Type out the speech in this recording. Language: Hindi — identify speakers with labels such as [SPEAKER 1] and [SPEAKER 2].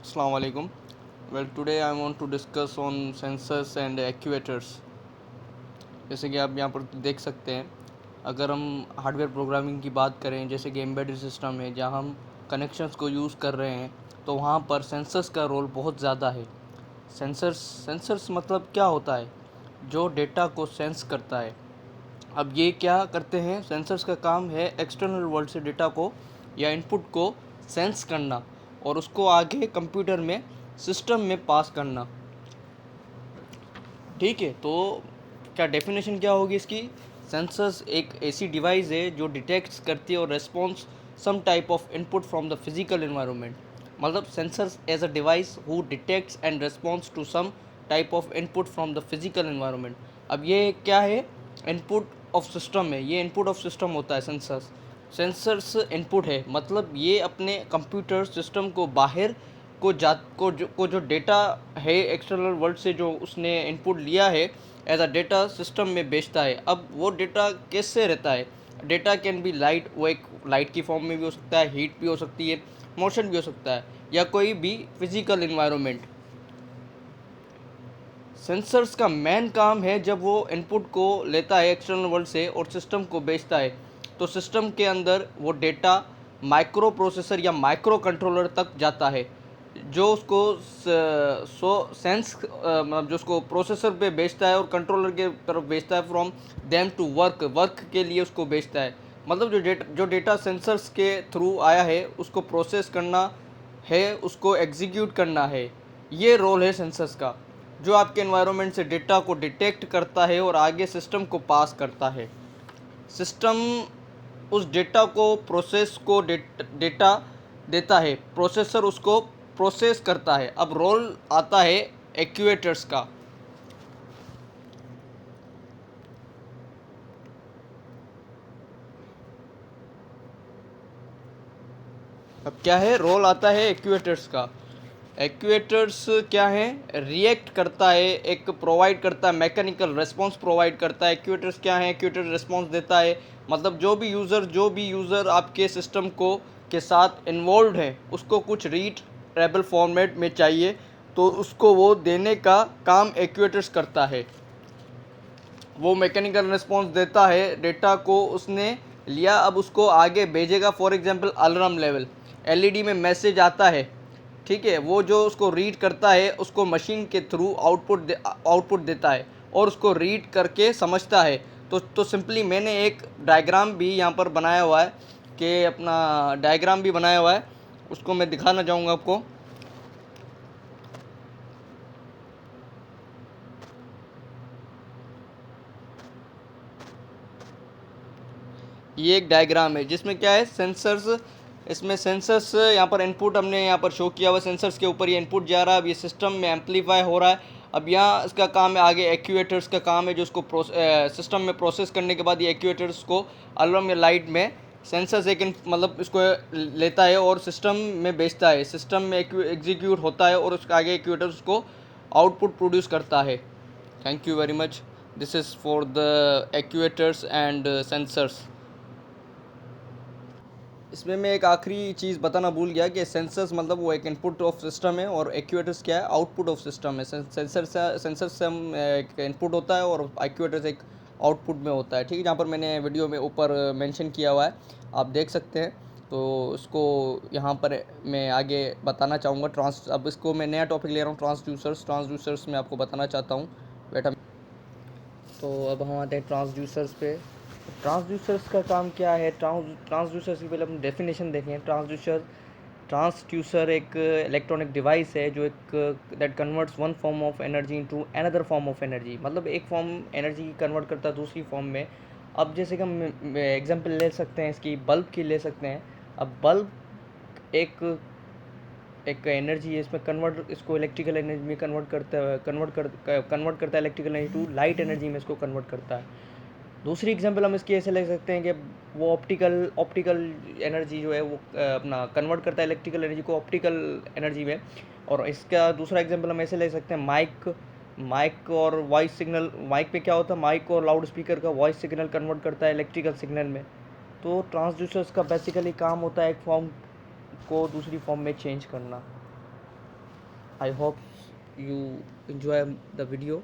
[SPEAKER 1] Assalamu alaikum. Well, today I want to discuss on sensors and actuators. जैसे कि आप यहाँ पर देख सकते हैं, अगर हम हार्डवेयर प्रोग्रामिंग की बात करें, जैसे कि एम्बेडेड सिस्टम है जहाँ हम कनेक्शंस को यूज़ कर रहे हैं, तो वहाँ पर सेंसर्स का रोल बहुत ज़्यादा है। सेंसर्स मतलब क्या होता है? जो डेटा को सेंस करता है। अब ये क्या करते हैं? सेंसर्स का काम है एक्सटर्नल वर्ल्ड से डेटा को या इनपुट को सेंस करना और उसको आगे कंप्यूटर में सिस्टम में पास करना। ठीक है, तो क्या डेफिनेशन क्या होगी इसकी? सेंसर्स एक ऐसी डिवाइस है जो डिटेक्ट्स करती है और response some type of input from the physical environment. मतलब sensors as a device who detects and response to some type of input from the physical environment. अब ये क्या है? इनपुट ऑफ सिस्टम है, ये इनपुट ऑफ सिस्टम होता है सेंसर्स इनपुट है, मतलब ये अपने कंप्यूटर सिस्टम को बाहर को जो डेटा है एक्सटर्नल वर्ल्ड से जो उसने इनपुट लिया है एज अ डेटा सिस्टम में बेचता है। अब वो डेटा कैसे रहता है? डेटा कैन बी लाइट, वो एक लाइट की फॉर्म में भी हो सकता है, हीट भी हो सकती है, मोशन भी हो सकता है, या कोई भी फिजिकल इन्वायरमेंट। सेंसर्स का मेन काम है जब वो इनपुट को लेता है एक्सटर्नल वर्ल्ड से और सिस्टम को बेचता है, तो सिस्टम के अंदर वो डेटा माइक्रो प्रोसेसर या माइक्रो कंट्रोलर तक जाता है, जो उसको सेंस मतलब जो उसको प्रोसेसर पे बेचता है और कंट्रोलर के तरफ बेचता है, फ्रॉम देम टू वर्क के लिए उसको बेचता है। मतलब जो डेटा सेंसर्स के थ्रू आया है उसको प्रोसेस करना है, उसको एग्जीक्यूट करना है। ये रोल है सेंसर्स का, जो आपके एनवायरनमेंट से डेटा को डिटेक्ट करता है और आगे सिस्टम को पास करता है। सिस्टम उस डेटा को प्रोसेस को डेटा देता है, प्रोसेसर उसको प्रोसेस करता है। अब रोल आता है एक्चुएटर्स का। अब क्या है? रोल आता है एक्चुएटर्स का। एक्चुएटर्स क्या है? रिएक्ट करता है, एक प्रोवाइड करता है, मैकेनिकल रेस्पॉन्स प्रोवाइड करता है। एक्चुएटर्स क्या है? एक्चुएटर रेस्पॉन्स देता है, मतलब जो भी यूज़र आपके सिस्टम को के साथ इन्वॉल्व है उसको कुछ रीड रेबल फॉर्मेट में चाहिए, तो उसको वो देने का काम एक्चुएटर्स करता है। वो मैकेनिकल रिस्पॉन्स देता है, डेटा को उसने लिया, अब उसको आगे भेजेगा। For example alarm level, LED में मैसेज आता है, ठीक है, वो जो उसको रीड करता है उसको मशीन के थ्रू आउटपुट देता है और उसको रीड करके समझता है। तो सिंपली मैंने एक डायग्राम भी यहाँ पर बनाया हुआ है, कि अपना डायग्राम भी बनाया हुआ है, उसको मैं दिखाना चाहूँगा आपको। ये एक डायग्राम है जिसमें क्या है? सेंसर्स। इसमें सेंसर्स यहाँ पर इनपुट हमने यहाँ पर शो किया हुआ, सेंसर्स के ऊपर ये इनपुट जा रहा है, अब ये सिस्टम में एम्पलीफाई हो रहा है। अब यहाँ इसका काम है, आगे एक्चुएटर्स का काम है, जो उसको सिस्टम में प्रोसेस करने के बाद ये एक्चुएटर्स को अलार्म या लाइट में सेंसर्स एक मतलब इसको लेता है और सिस्टम में बेचता है। सिस्टम में एग्जीक्यूट होता है और उसके आगे एक्चुएटर्स को आउटपुट प्रोड्यूस करता है। Thank you very much. This is for the actuators and sensors. इसमें मैं एक आखिरी चीज़ बताना भूल गया कि सेंसर्स मतलब वो एक इनपुट ऑफ सिस्टम है और एक्चुएटर्स क्या है? आउटपुट ऑफ सिस्टम है। सेंसर से हम एक इनपुट होता है और एक्चुएटर्स एक आउटपुट में होता है। ठीक है, जहाँ पर मैंने वीडियो में ऊपर मेंशन किया हुआ है, आप देख सकते हैं। तो इसको यहाँ पर मैं आगे बताना चाहूँगा। अब इसको मैं नया टॉपिक ले रहा हूँ, ट्रांसड्यूसर्स में आपको बताना चाहता हूँ। बेटा, तो अब हम आते हैं ट्रांसड्यूसर्स पे। ट्रांसड्यूसर्स का काम क्या है? ट्रांसड्यूसर्स की पहले हम डेफिनेशन देखें। ट्रांसड्यूसर एक इलेक्ट्रॉनिक डिवाइस है जो एक that converts one form of energy into another form of energy. मतलब एक फॉर्म एनर्जी कन्वर्ट करता है दूसरी फॉर्म में। अब जैसे कि हम एग्जांपल ले सकते हैं इसकी, बल्ब की ले सकते हैं। अब बल्ब एक एक एनर्जी है, इसमें कन्वर्ट इसको इलेक्ट्रिकल एनर्जी में कन्वर्ट करता है electrical energy to light energy में इसको कन्वर्ट करता है। दूसरी एग्जांपल हम इसकी ऐसे ले सकते हैं कि वो ऑप्टिकल एनर्जी जो है वो अपना कन्वर्ट करता है इलेक्ट्रिकल एनर्जी को ऑप्टिकल एनर्जी में। और इसका दूसरा एग्जांपल हम ऐसे ले सकते हैं, माइक और वॉइस सिग्नल। माइक पे क्या होता है? माइक और लाउड स्पीकर का वॉइस सिग्नल कन्वर्ट करता है इलेक्ट्रिकल सिग्नल में। तो ट्रांसड्यूसर्स का बेसिकली काम होता है एक फॉर्म को दूसरी फॉर्म में चेंज करना। I hope you enjoy the video.